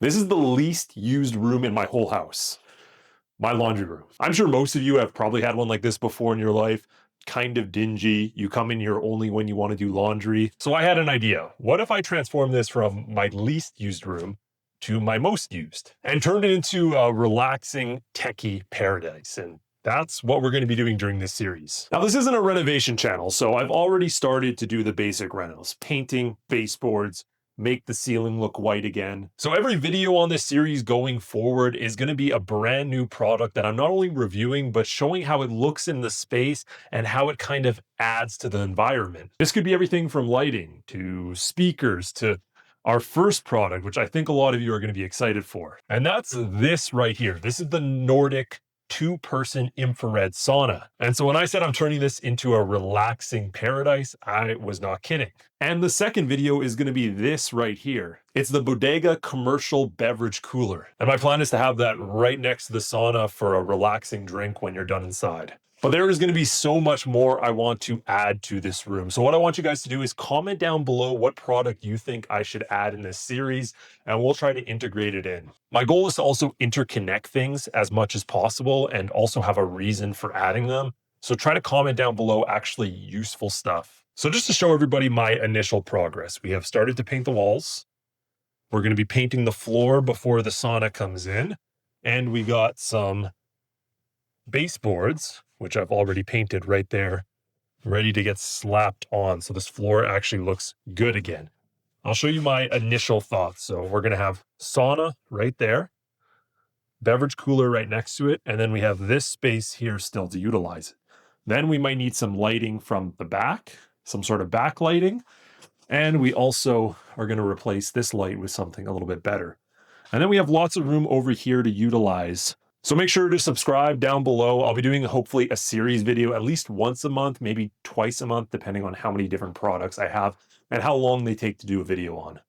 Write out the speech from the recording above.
This is the least used room in my whole house, my laundry room. I'm sure most of you have probably had one like this before in your life. Kind of dingy. You come in here only when you want to do laundry. So I had an idea. What if I transform this from my least used room to my most used and turned it into a relaxing techie paradise? And that's what we're going to be doing during this series. Now, this isn't a renovation channel, so I've already started to do the basic renos, painting baseboards, make the ceiling look white again. So every video on this series going forward is going to be a brand new product that I'm not only reviewing, but showing how it looks in the space and how it kind of adds to the environment. This could be everything from lighting to speakers to our first product, which I think a lot of you are going to be excited for. And that's this right here. This is the Nordic 2-person infrared sauna. And so when I said I'm turning this into a relaxing paradise, I was not kidding. And the second video is going to be this right here. It's the Bodega commercial beverage cooler. And my plan is to have that right next to the sauna for a relaxing drink when you're done inside. But there is going to be so much more I want to add to this room. So what I want you guys to do is comment down below what product you think I should add in this series, and we'll try to integrate it in. My goal is to also interconnect things as much as possible and also have a reason for adding them. So try to comment down below actually useful stuff. So just to show everybody my initial progress, we have started to paint the walls. We're going to be painting the floor before the sauna comes in. And we got some baseboards, which I've already painted right there, ready to get slapped on. So this floor actually looks good again. I'll show you my initial thoughts. So we're going to have sauna right there, beverage cooler right next to it, and then we have this space here still to utilize it. Then we might need some lighting from the back, some sort of backlighting, and we also are going to replace this light with something a little bit better. And then we have lots of room over here to utilize. So make sure to subscribe down below. I'll be doing hopefully a series video at least once a month, maybe twice a month, depending on how many different products I have and how long they take to do a video on.